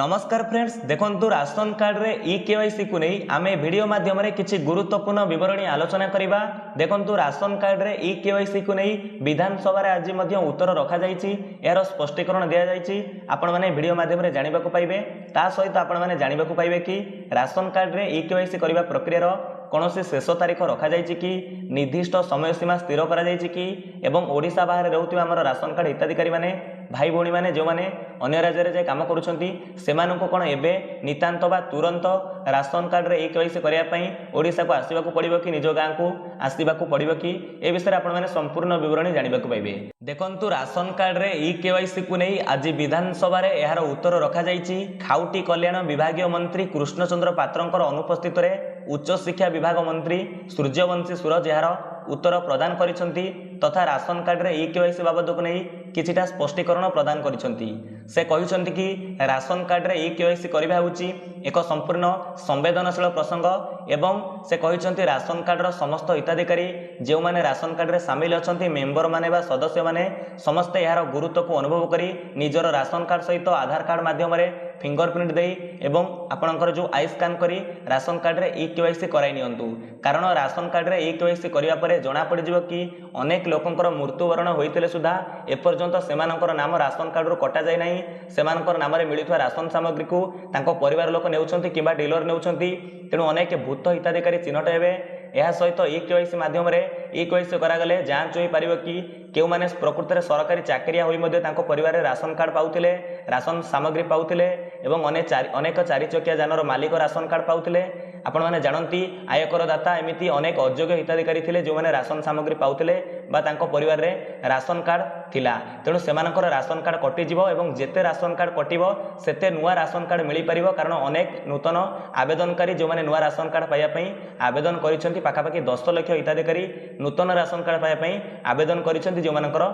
नमस्कार फ्रेंड्स, देखंतु ration card रे ई केवाईसी को नहीं आमे वीडियो माध्यम रे किछि गुरुत्वपूर्ण विवरणी आलोचना करिबा। देखंतु राशन कार्ड रे ई केवाईसी को नहीं विधानसभा रे आज मध्य उत्तर रखा जायछि, एरो स्पष्टीकरण दिया जायछि। आपण माने वीडियो माध्यम रे जानिबा को पाइबे। ता सहित आपण माने जानिबा को पाइबे कि राशन कार्ड रे ई केवाईसी करिबा प्रक्रिया रो कौनसी शेष तारीख रखा जायछि कि निर्दिष्ट समय सीमा स्थिर करा जायछि कि एवं ओडिशा बाहर रहउथिबा हमर राशन कार्ड हिताधिकारी माने भाई भौणी माने जो माने अन्य राज्य रे जे काम करूछंती सेमाननको कोन एबे नितांत बा तुरंत राशन कार्ड रे ई केवाईसी करिया पई ओडिशा को आसीबा को पड़िबो कि निजो गां को आसीबा को पड़िबो कि ए विषय आपण माने संपूर्ण विवरणी जानिबा को पाइबे। देखंतु राशन कार्ड रे ई केवाईसी को नै आज विधानसभा रे एहार उत्तर रखा जायछि। खाउटी कल्याण विभागीय मंत्री कृष्णचंद्र पात्रंकर अनुपस्थित रे उच्च शिक्षा विभाग मंत्री सूर्यवंशी सूरज यार उत्तर प्रदान करिसंती तथा राशन कार्ड रे ई केवाईसी बाबद को नहीं किछिटा स्पष्टीकरण प्रदान करिसंती। से कहिसंती कि राशन कार्ड रे ई केवाईसी करिबा होउची एक संपूर्ण संवेदनशील प्रसंग एवं से कहिसंती राशन कार्ड रो समस्त हिताधिकारी जे माने राशन कार्ड रे शामिल अछंती मेंबर माने बा सदस्य माने समस्त यार गुरुत्व को अनुभव करी निजर राशन कार्ड सहित आधार कार्ड माध्यम रे फिंगरप्रिंट देई एवं आपणकर जो आई स्कैन करी राशन कार्ड रे ई केवाईसी कराई नियंतु। कारण राशन कार्ड रे ई केवाईसी करिया परे जणा पड़ जिवो कि अनेक लोकंकर मृत्युवरण होइतिले सुधा एपर्यंत सेमानकर नाम राशन कार्ड रो कटा जाय नाही। सेमानकर नाम रे मिलिथवा राशन सामग्री को तांको परिवार लोक नेउछंती किबा डीलर नेउछंती। तेणु अनेक भूत हिताधिकारी चिन्हट हेबे। यह सहित ई केवाईसी माध्यम रे ई केवाईसी करा गले जांच होई परिबो कि केउ माने प्रकृति रे सरकारी चाकरिया होई मध्ये तांको परिवार रे राशन कार्ड पाउथिले, राशन सामग्री पाउथिले एवं अनेक चारि चकिया जानर मालिक राशन कार्ड पाउथिले। आपण माने जानंती आयकर दाता एमिति अनेक अयोग्य हिताधिकारी थिले जो माने राशन सामग्री पाउथिले बा तांको परिवार रे राशन कार्ड थिला। तेणु सेमानकर राशन कार्ड कटि जिवो एवं जेते राशन कार्ड कटिवो सेते नुआ राशन कार्ड मिली परिवो। कारण अनेक नूतन आवेदनकारी जो माने नुआ राशन कार्ड पाइया पई आवेदन करिसंती पाखापाखि 10 लाख हिताधिकारी नूतन राशन कार्ड पाइया पई आवेदन करिसंती जो मानकर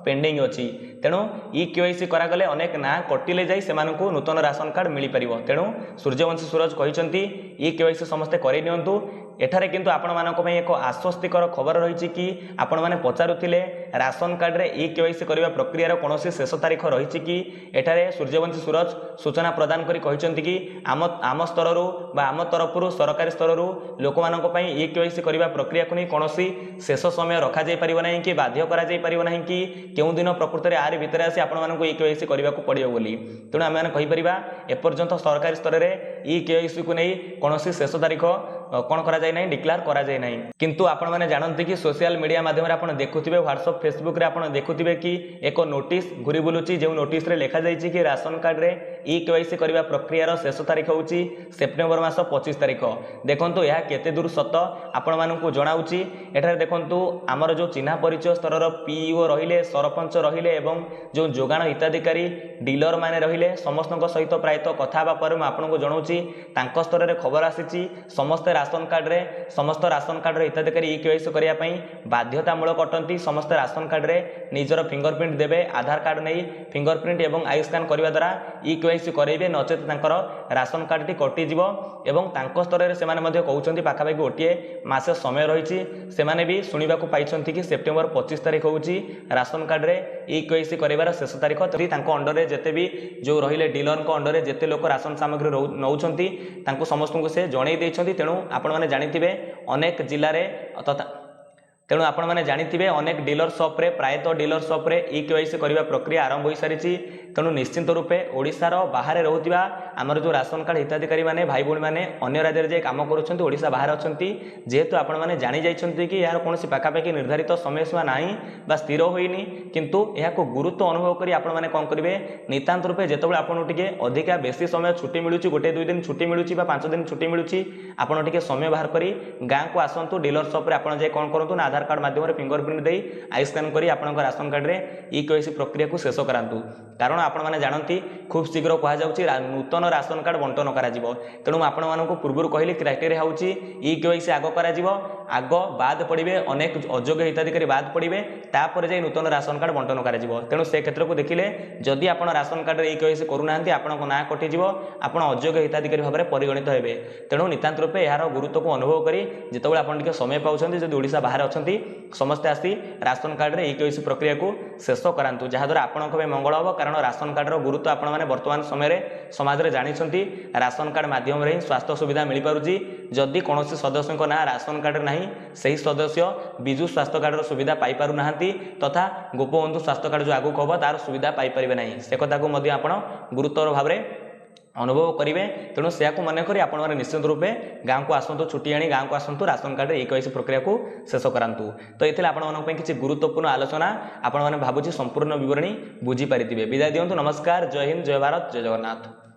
पेंडिंग अछि। तेणु ई केवाईसी करा गले अनेक ना कटिले जाई सेमानकु नूतन राशन कार्ड मिली परिवो। तेणु सूर्यवंशी सूरज कहिसंती ई केवाईसी समस्ते करै नियंतु। एठारे किंतु आपण मानको पई एक आश्वस्तिकर खबर रहिछि कि आपण माने पचारुथिले राशन कार्ड रे ई केवाईसी करिवा प्रक्रिया रो कोनोसी शेष तारीख रहिछि कि। एठारे सूर्यवंशी सूरज सूचना प्रदान करी कहिसंती कि आम स्तर रु बा आम तरफ रु सरकारी स्तर रु लोक मानको पई ई केवाईसी करिवा प्रक्रिया को नै कोनोसी शेष समय रखा जाई परिबो नाही कि बाध्य करा जाई परिबो नाही कि केउ दिन प्रकृति रे आरि भितर आसी आपण मानको ई केवाईसी करिवा को पड़ियो बोली। तेणु आमे माने कहि परिबा एपर्यंत सरकारी स्तर रे ई केवाईसी को नै कोनोसी शेष तारीख कौन करा जाय नाही डिक्लेयर करा जाय नाही। किंतु आपण माने जानंती कि सोशल मीडिया माध्यम रे आपण देखुथिबे व्हाट्सएप फेसबुक रे आपण देखुथिबे कि एक नोटिस घुरी बुलुची जे नोटिस रे लिखा जायछि कि राशन कार्ड रे ई केवाईसी करिवा प्रक्रिया रो शेष तारीख होउची सेप्टेम्बर मास 25 तारीख। देखंतु यह केते दूर सत आपण मानकु जणाउची। एठारे देखंतु हमर जो चिन्हा परिचय स्तर रो पीईओ रहिले, सरपंच रहिले एवं जो जोगाण हिताधिकारी डीलर माने रहिले समस्तक सहित प्रायतः कथा बा पर म आपनको जणाउची तांको स्तर रे खबर आसीची समस्त राशन कार्ड रे समस्त राशन कार्ड रे हिताधिकारी ई केवाईसी करिया पई बाध्यतामूलक अटंती। समस्त राशन कार्ड रे निजर फिंगरप्रिंट देबे, आधार कार्ड नै फिंगरप्रिंट एवं आई स्कैन करिवा द्वारा ई केवाईसी करेबे, नचेत तांकर राशन कार्ड टी कटि जिवो। एवं तांको स्तर रे सेमाने मध्ये कहउचंती पाखापाखि गोटिए मास समय रहिछि। सेमाने भी सुनिबा को पाइछंती कि सेप्टेम्बर 25 तारीख होउची राशन कार्ड रे ई केवाईसी करेबार शेष तारीख। तरी तांको अंडर रे जेते भी जो रहिले डीलर को अंडर रे जेते लोक राशन सामग्री नउछंती तांको समस्तଙ୍କୁ से जणै दैछंती। तेणु आपण माने जानिथिबे अनेक जिल्ला रे तथा तेणु आपण माने जानिथिबे अनेक डीलर शॉप रे प्रायतः डीलर शॉप रे ई केवाईसी करिवा प्रक्रिया आरंभ होई सारिछि। तेणु निश्चित रूपे ओडिसा रो बाहर रहउतिबा हमर जो राशन कार्ड हिताधिकारी माने भाई भौणी माने अन्य राज्य रे जे काम करूछंती ओडिसा बाहर अछंती जेहेतु आपण माने जानि जाइछंती कि यार कोनोसी पाखापाखि निर्धारित समय सीमा नाही बा स्थिर होइनी। किंतु एहा को गुरुत्व अनुभव करी आपण माने कोन करिवे नितांत रूपे जेतबेले आपण टिके अधिका बेसी समय छुट्टी मिलुची, गोटे 2 दिन छुट्टी मिलुची बा 5 दिन छुट्टी मिलुची, आपण टिके समय बाहर करी गां को आसंतु डीलर शॉप रे आपण जे कोन करंतु ना आधार कार्ड माध्यम रे फिंगरप्रिंट देई आई स्कैन करी आपण राशन कार्ड रे ई केवाईसी प्रक्रिया को शेष करांतु। कारण आपण माने जानंती खूब शीघ्र कहा जाउची नूतन राशन कार्ड बंटन करा जिवो। तेणु आपण मानकु पूर्वरु कहली क्राइटेरिया होउची ई केवाईसी आगो करा जिवो, आगो बाद पड़िबे अनेक अयोग्य हिताधिकारी बाद पड़िबे, तापर जे नूतन राशन कार्ड बंटन करा जिवो। तेणु से क्षेत्र को देखिले जदि आपण राशन कार्ड रे ई केवाईसी करू नाहंती आपनको ना कटि जिवो, आपण अयोग्य हिताधिकारी भाबरे परिगणित हेबे। तेणु नितांत रूपे यार गुरुत्व को अनुभव करी जेतबेले आपण टिके समय पाउछंती जदि ओडिसा बाहर अछंती अछंती समस्ते आसी राशन कार्ड रे ई प्रक्रिया को शेष करांतु जहाद्वारा आपंक मंगल हम कारण राशन कार्ड गुरुत्व आपण मैंने वर्तमान समय समाज में जानी राशन कार्ड माध्यम रे स्वास्थ्य सुविधा मिल पारुची जदि कौन सदस्य ना राशन कार्ड ना सही सदस्य विजु स्वास्थ्य कार्ड सुविधा पाई पारु नाहंती तथा गोपबंधु स्वास्थ्य कार्ड जो आगु हम तार सुविधा पाई पारे ना से कथा को गुरुत्वर भाव में अनुभव करेंगे तेणु से मनकर आपने निश्चित रूपे गाँव को आसतु छुट्टी आनी गाँव को आसतु राशन कार्ड ई प्रक्रिया को शेष करांतु तो ये आपंप किसी गुरुत्वपूर्ण आलोचना आपण मैंने भावुँ संपूर्ण विवरणी बुझीपारे विदाय दिंतु नमस्कार जय हिंद जय भारत जय जगन्नाथ।